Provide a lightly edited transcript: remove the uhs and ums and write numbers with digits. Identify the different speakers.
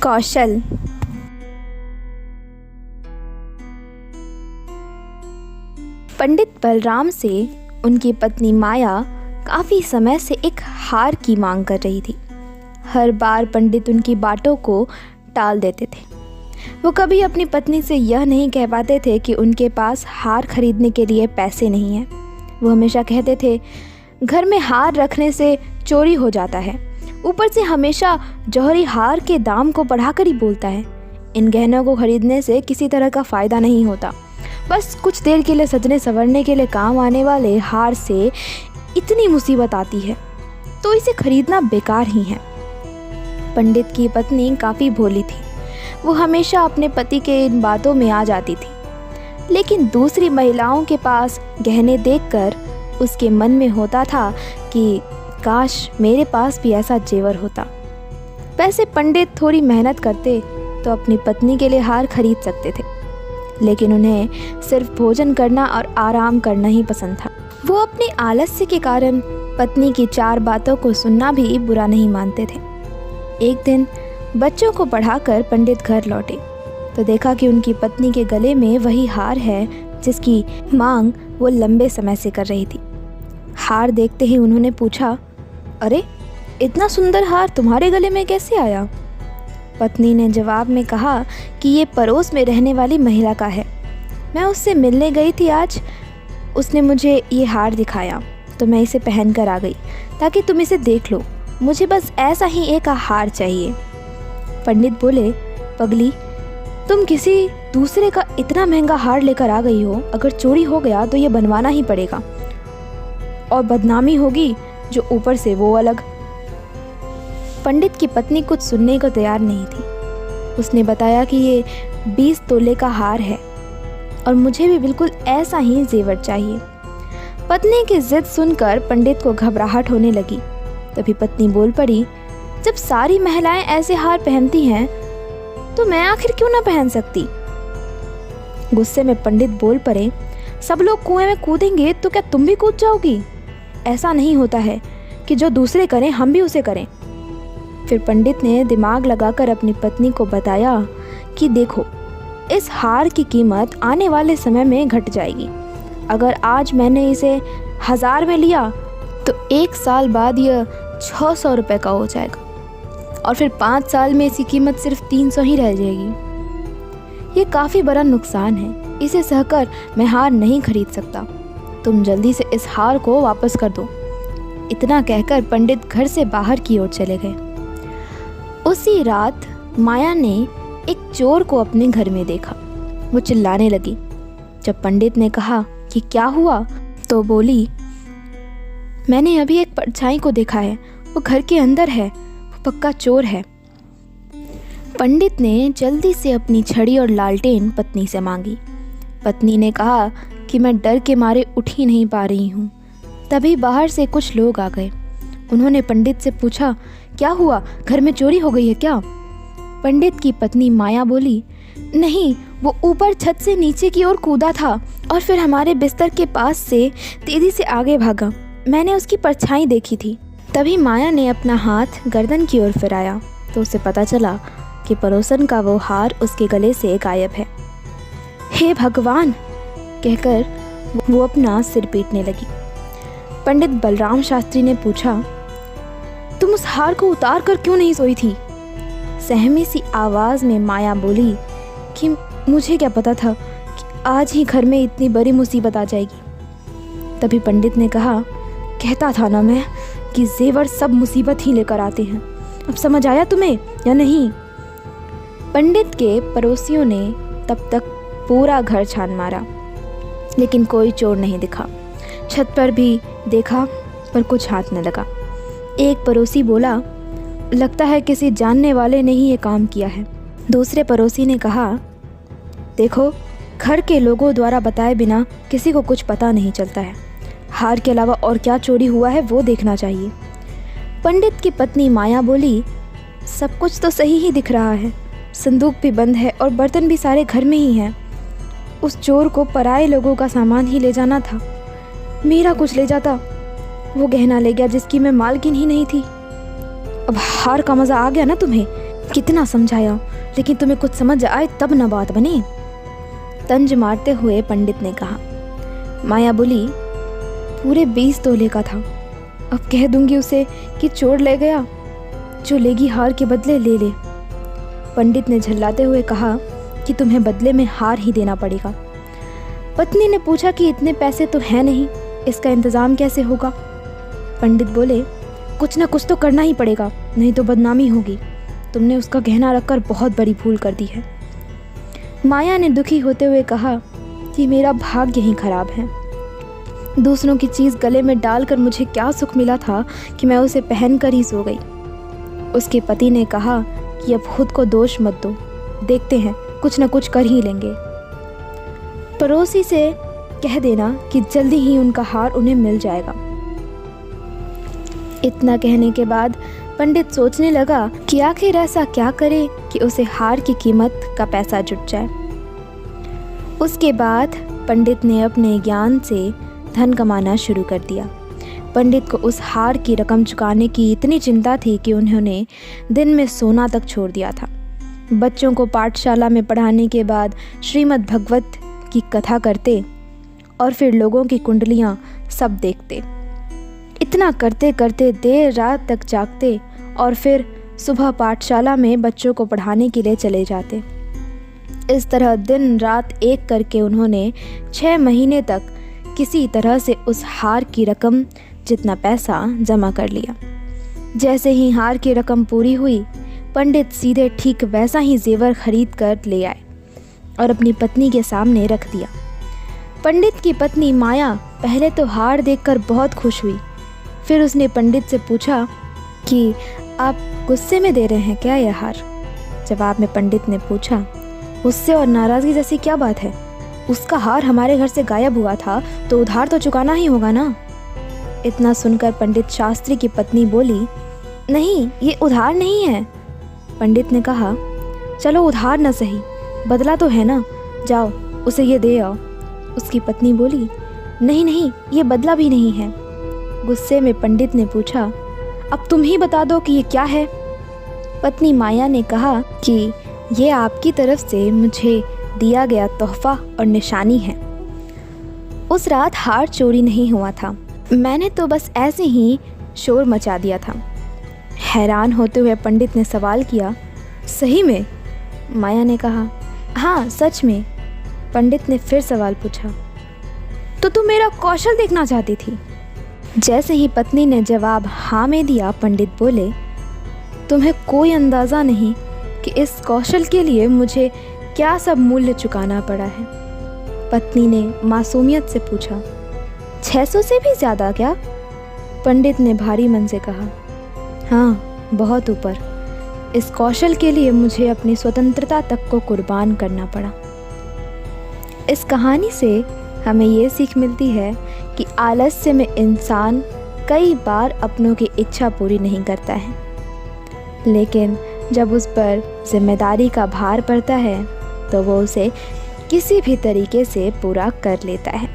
Speaker 1: कौशल। पंडित बलराम से उनकी पत्नी माया काफ़ी समय से एक हार की मांग कर रही थी। हर बार पंडित उनकी बातों को टाल देते थे। वो कभी अपनी पत्नी से यह नहीं कह पाते थे कि उनके पास हार खरीदने के लिए पैसे नहीं हैं। वो हमेशा कहते थे, घर में हार रखने से चोरी हो जाता है, ऊपर से हमेशा जौहरी हार के दाम को बढ़ाकर ही बोलता है। इन गहनों को खरीदने से किसी तरह का फ़ायदा नहीं होता। बस कुछ देर के लिए सजने संवरने के लिए काम आने वाले हार से इतनी मुसीबत आती है तो इसे खरीदना बेकार ही है। पंडित की पत्नी काफ़ी भोली थी। वो हमेशा अपने पति के इन बातों में आ जाती थी, लेकिन दूसरी महिलाओं के पास गहने देखकर उसके मन में होता था कि काश मेरे पास भी ऐसा जेवर होता। वैसे पंडित थोड़ी मेहनत करते तो अपनी पत्नी के लिए हार खरीद सकते थे, लेकिन उन्हें सिर्फ भोजन करना और आराम करना ही पसंद था। वो अपने आलस्य के कारण पत्नी की 4 बातों को सुनना भी बुरा नहीं मानते थे। एक दिन बच्चों को पढ़ाकर पंडित घर लौटे तो देखा कि उनकी पत्नी के गले में वही हार है जिसकी मांग वो लंबे समय से कर रही थी। हार देखते ही उन्होंने पूछा, अरे इतना सुंदर हार तुम्हारे गले में कैसे आया? पत्नी ने जवाब में कहा कि ये पड़ोस में रहने वाली महिला का है। मैं उससे मिलने गई थी आज, उसने मुझे ये हार दिखाया तो मैं इसे पहन कर आ गई ताकि तुम इसे देख लो। मुझे बस ऐसा ही एक हार चाहिए। पंडित बोले, पगली, तुम किसी दूसरे का इतना महंगा हार लेकर आ गई हो, अगर चोरी हो गया तो ये बनवाना ही पड़ेगा और बदनामी होगी जो ऊपर से वो अलग। पंडित की पत्नी कुछ सुनने को तैयार नहीं थी। उसने बताया कि ये 20 तोले का हार है और मुझे भी बिल्कुल ऐसा ही जेवर चाहिए। पत्नी की जिद सुनकर पंडित को घबराहट होने लगी। तभी पत्नी बोल पड़ी, जब सारी महिलाएं ऐसे हार पहनती हैं तो मैं आखिर क्यों ना पहन सकती? गुस्से में पंडित बोल पड़े, सब लोग कुएं में कूदेंगे तो क्या तुम भी कूद जाओगी? ऐसा नहीं होता है कि जो दूसरे करें हम भी उसे करें। फिर पंडित ने दिमाग लगाकर अपनी पत्नी को बताया कि देखो, इस हार की कीमत आने वाले समय में घट जाएगी। अगर आज मैंने इसे 1000 में लिया तो 1 साल बाद यह 600 रुपये का हो जाएगा और फिर 5 साल में इसकी कीमत सिर्फ 300 ही रह जाएगी। ये काफ़ी बड़ा नुकसान है, इसे सहकर मैं हार नहीं खरीद सकता। तुम जल्दी से इस हार को वापस कर दो। इतना कहकर पंडित घर से बाहर की ओर चले गए। उसी रात माया ने एक चोर को अपने घर में देखा। वो चिल्लाने लगी। जब पंडित ने कहा कि क्या हुआ तो बोली, मैंने अभी एक परछाई को देखा है, वो घर के अंदर है, वो पक्का चोर है। पंडित ने जल्दी से अपनी छड़ी और लालटेन पत्नी से मांगी। पत्नी ने कहा कि मैं डर के मारे उठ ही नहीं पा रही हूँ। तभी बाहर से कुछ लोग आ गए। उन्होंने पंडित से पूछा, क्या हुआ, घर में चोरी हो गई है क्या? पंडित की पत्नी माया बोली, नहीं, वो ऊपर छत से नीचे की ओर कूदा था और फिर हमारे बिस्तर के पास से तेजी से आगे भागा। मैंने उसकी परछाई देखी थी। तभी माया ने अपना हाथ गर्दन की ओर फिराया तो उसे पता चला कि पड़ोसन का वो हार उसके गले से गायब है। हे भगवान, कहकर वो अपना सिर पीटने लगी। पंडित बलराम शास्त्री ने पूछा, तुम उस हार को उतार कर क्यों नहीं सोई थी? सहमी सी आवाज़ में माया बोली कि मुझे क्या पता था कि आज ही घर में इतनी बड़ी मुसीबत आ जाएगी। तभी पंडित ने कहा, कहता था ना मैं कि जेवर सब मुसीबत ही लेकर आते हैं। अब समझ आया तुम्हें या नहीं? पंडित के पड़ोसियों ने तब तक पूरा घर छान मारा, लेकिन कोई चोर नहीं दिखा। छत पर भी देखा पर कुछ हाथ न लगा। एक पड़ोसी बोला, लगता है किसी जानने वाले ने ही ये काम किया है। दूसरे पड़ोसी ने कहा, देखो, घर के लोगों द्वारा बताए बिना किसी को कुछ पता नहीं चलता है। हार के अलावा और क्या चोरी हुआ है वो देखना चाहिए। पंडित की पत्नी माया बोली, सब कुछ तो सही ही दिख रहा है। संदूक भी बंद है और बर्तन भी सारे घर में ही हैं। उस चोर को पराए लोगों का सामान ही ले जाना था। मेरा कुछ ले जाता, वो गहना ले गया जिसकी मैं मालकिन ही नहीं थी। अब हार का मज़ा आ गया ना तुम्हें? कितना समझाया, लेकिन तुम्हें कुछ समझ आए तब न बात बने। तंज मारते हुए पंडित ने कहा। माया बोली, पूरे 20 तोले का था। अब कह दूंगी उसे कि चोर ले गया, जो लेगी हार के बदले ले ले। पंडित ने झल्लाते हुए कहा कि तुम्हें बदले में हार ही देना पड़ेगा। पत्नी ने पूछा कि इतने पैसे तो हैं नहीं, इसका इंतज़ाम कैसे होगा। पंडित बोले, कुछ ना कुछ तो करना ही पड़ेगा, नहीं तो बदनामी होगी। तुमने उसका गहना रखकर बहुत बड़ी भूल कर दी है। माया ने दुखी होते हुए कहा कि मेरा भाग्य ही खराब है। दूसरों की चीज़ गले में डालकर मुझे क्या सुख मिला था कि मैं उसे पहनकर ही सो गई। उसके पति ने कहा कि अब खुद को दोष मत दो, देखते हैं कुछ न कुछ कर ही लेंगे। पड़ोसी से कह देना कि जल्दी ही उनका हार उन्हें मिल जाएगा। इतना कहने के बाद पंडित सोचने लगा कि आखिर ऐसा क्या करे कि उसे हार की कीमत का पैसा जुट जाए। उसके बाद पंडित ने अपने ज्ञान से धन कमाना शुरू कर दिया। पंडित को उस हार की रकम चुकाने की इतनी चिंता थी कि उन्होंने दिन में सोना तक छोड़ दिया था। बच्चों को पाठशाला में पढ़ाने के बाद श्रीमद् भगवत की कथा करते और फिर लोगों की कुंडलियाँ सब देखते। इतना करते करते देर रात तक जागते और फिर सुबह पाठशाला में बच्चों को पढ़ाने के लिए चले जाते। इस तरह दिन रात एक करके उन्होंने 6 महीने तक किसी तरह से उस हार की रकम जितना पैसा जमा कर लिया। जैसे ही हार की रकम पूरी हुई, पंडित सीधे ठीक वैसा ही जेवर खरीद कर ले आए और अपनी पत्नी के सामने रख दिया। पंडित की पत्नी माया पहले तो हार देखकर बहुत खुश हुई। फिर उसने पंडित से पूछा कि आप गुस्से में दे रहे हैं क्या यह हार। जवाब में पंडित ने पूछा, गुस्से और नाराज़गी जैसी क्या बात है? उसका हार हमारे घर से गायब हुआ था तो उधार तो चुकाना ही होगा ना। इतना सुनकर पंडित शास्त्री की पत्नी बोली, नहीं, ये उधार नहीं है। पंडित ने कहा, चलो उधार न सही, बदला तो है ना, जाओ उसे ये दे आओ। उसकी पत्नी बोली, नहीं नहीं, ये बदला भी नहीं है। गुस्से में पंडित ने पूछा, अब तुम ही बता दो कि ये क्या है। पत्नी माया ने कहा कि ये आपकी तरफ से मुझे दिया गया तोहफा और निशानी है। उस रात हार चोरी नहीं हुआ था, मैंने तो बस ऐसे ही शोर मचा दिया था। हैरान होते हुए पंडित ने सवाल किया, सही में? माया ने कहा, हाँ सच में। पंडित ने फिर सवाल पूछा, तो तुम मेरा कौशल देखना चाहती थी? जैसे ही पत्नी ने जवाब हाँ में दिया, पंडित बोले, तुम्हें कोई अंदाज़ा नहीं कि इस कौशल के लिए मुझे क्या सब मूल्य चुकाना पड़ा है। पत्नी ने मासूमियत से पूछा, 600 से भी ज़्यादा क्या? पंडित ने भारी मन से कहा, हाँ बहुत ऊपर। इस कौशल के लिए मुझे अपनी स्वतंत्रता तक को कुर्बान करना पड़ा। इस कहानी से हमें ये सीख मिलती है कि आलस्य में इंसान कई बार अपनों की इच्छा पूरी नहीं करता है, लेकिन जब उस पर जिम्मेदारी का भार पड़ता है तो वो उसे किसी भी तरीके से पूरा कर लेता है।